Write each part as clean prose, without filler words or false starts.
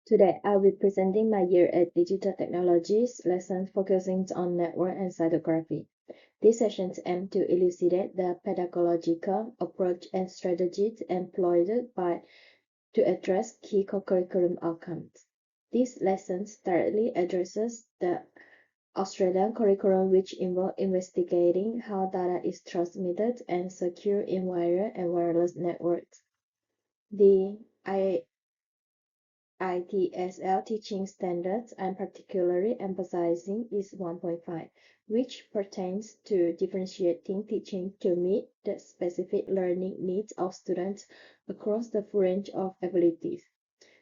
Today, I'll be presenting my Year 8 Digital Technologies lesson focusing on network and cytography. These sessions aim to elucidate the pedagogical approach and strategies employed to address key co-curriculum outcomes. These lessons directly addresses the Australian curriculum, which involve investigating how data is transmitted and secured in wired and wireless networks. The ITSL teaching standards I'm particularly emphasizing is 1.5, which pertains to differentiating teaching to meet the specific learning needs of students across the full range of abilities.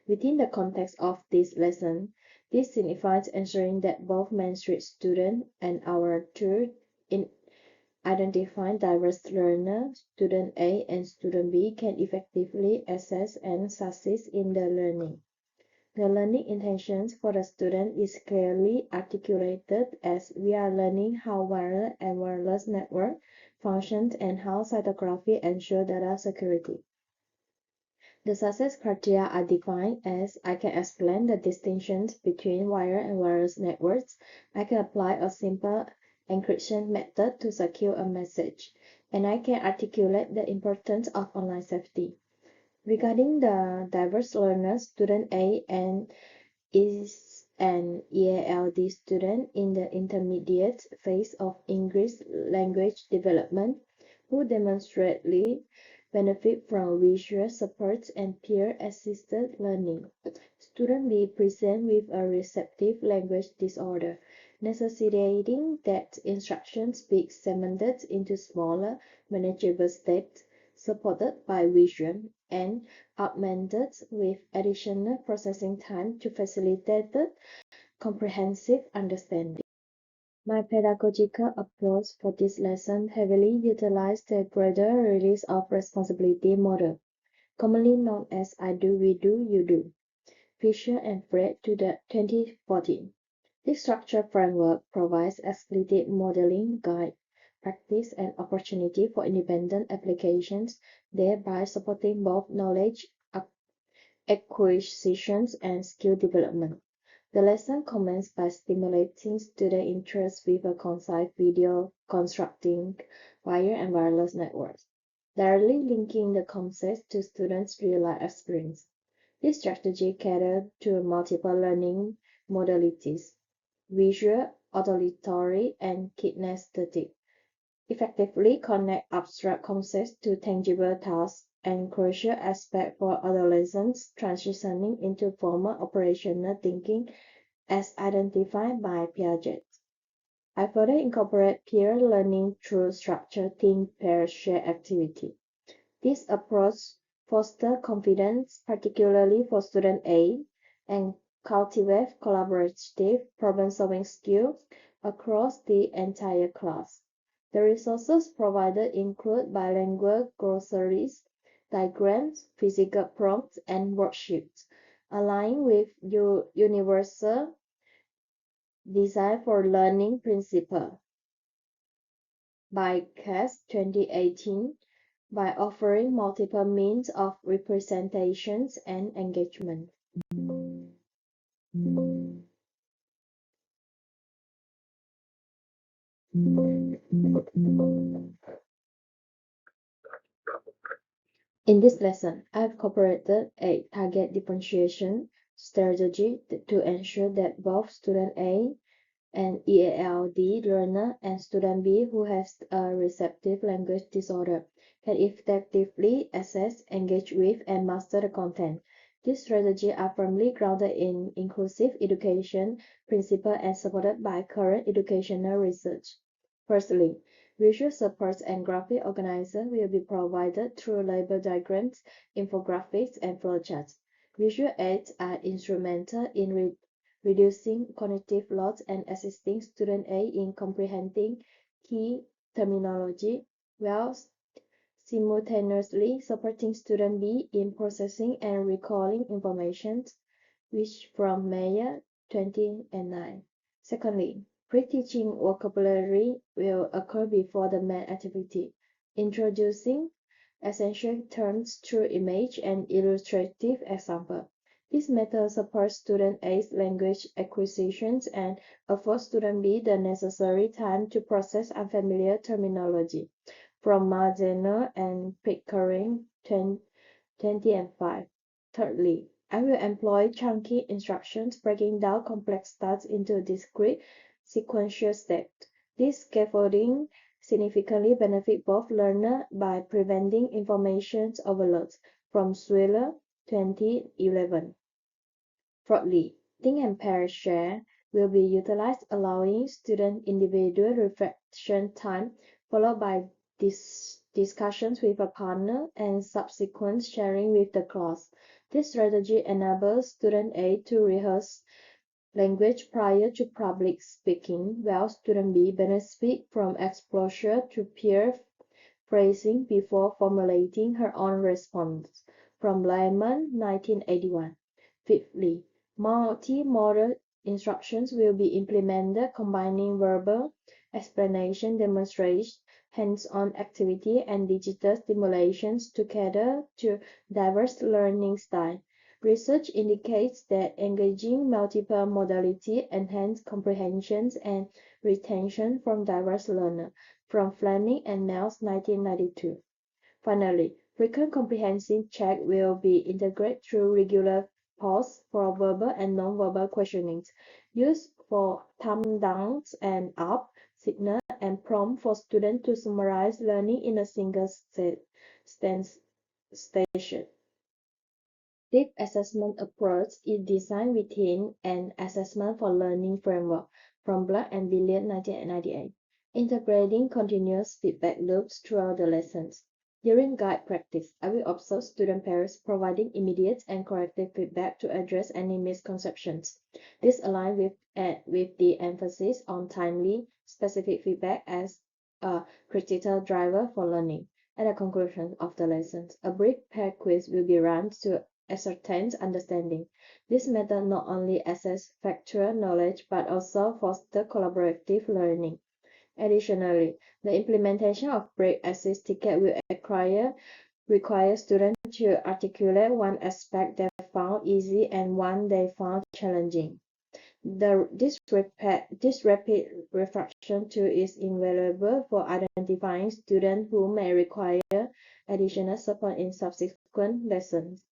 Within the context of this lesson, this signifies ensuring that both mainstream students and our tool in identifying diverse learners, student A and student B, can effectively assess and succeed in their learning. The learning intentions for the student is clearly articulated as we are learning how wired and wireless network functions and how cytography ensures data security. The success criteria are defined as I can explain the distinctions between wired and wireless networks, I can apply a simple encryption method to secure a message, and I can articulate the importance of online safety. Regarding the diverse learners, student A is an EALD student in the intermediate phase of English language development who demonstrably benefit from visual support and peer-assisted learning. Student B present with a receptive language disorder, necessitating that instructions be segmented into smaller, manageable steps supported by vision and augmented with additional processing time to facilitate comprehensive understanding. My pedagogical approach for this lesson heavily utilized the greater release of responsibility model, commonly known as I do, we do, you do, Fisher and Fred to the 2014. This structured framework provides explicit modeling, guide, practice, and opportunity for independent applications, thereby supporting both knowledge acquisitions and skill development. The lesson commences by stimulating student interest with a concise video constructing wired and wireless networks, directly linking the concepts to students' real-life experience. This strategy caters to multiple learning modalities: visual, auditory, and kinesthetic, effectively connect abstract concepts to tangible tasks and crucial aspect for adolescents transitioning into formal operational thinking as identified by Piaget. I further incorporate peer learning through structured think, pair, share activity. This approach fosters confidence, particularly for student A, and cultivates collaborative problem-solving skills across the entire class. The resources provided include bilingual glossaries, diagrams, physical prompts, and worksheets, aligning with universal design for learning principle by CAS 2018 by offering multiple means of representations and engagement. In this lesson, I've incorporated a target differentiation strategy to ensure that both student A, an EALD learner, and student B, who has a receptive language disorder, can effectively access, engage with, and master the content. These strategies are firmly grounded in inclusive education principles and supported by current educational research. Firstly, visual supports and graphic organization will be provided through label diagrams, infographics, and flowcharts. Visual aids are instrumental in reducing cognitive load and assisting student A in comprehending key terminology, while simultaneously supporting student B in processing and recalling information, which from May 2009. Secondly, pre-teaching vocabulary will occur before the main activity, introducing essential terms through image and illustrative example. This method supports student A's language acquisitions and affords student B the necessary time to process unfamiliar terminology. From Marzeno and Pickering, 2005. Thirdly, I will employ chunky instructions breaking down complex tasks into discrete sequential steps. This scaffolding significantly benefits both learners by preventing information overloads. From Swiller, 2011. Fourthly, think and pair share will be utilized, allowing student individual reflection time followed by discussions with a partner and subsequent sharing with the class. This strategy enables student A to rehearse language prior to public speaking, while student B benefits from exposure to peer phrasing before formulating her own response. From Lyman, 1981. Fifthly, multimodal instructions will be implemented, combining verbal explanation, demonstration, hands-on activity, and digital stimulations to cater to diverse learning styles. Research indicates that engaging multiple modality enhances comprehension and retention from diverse learners. From Fleming and Nels, 1992. Finally, frequent comprehensive check will be integrated through regular pause for verbal and non-verbal questionings, used for thumb down and up signal, and prompt for students to summarize learning in a single station. This assessment approach is designed within an assessment for learning framework from Black and Billiard, 1998, integrating continuous feedback loops throughout the lessons. During guide practice, I will observe student pairs providing immediate and corrective feedback to address any misconceptions. This aligns with the emphasis on timely, specific feedback as a critical driver for learning. At the conclusion of the lessons, a brief pair quiz will be run to ascertain understanding. This method not only assesses factual knowledge but also fosters collaborative learning. Additionally, the implementation of break assist ticket will require students to articulate one aspect they found easy and one they found challenging. This rapid reflection tool is invaluable for identifying students who may require additional support in subsequent lessons.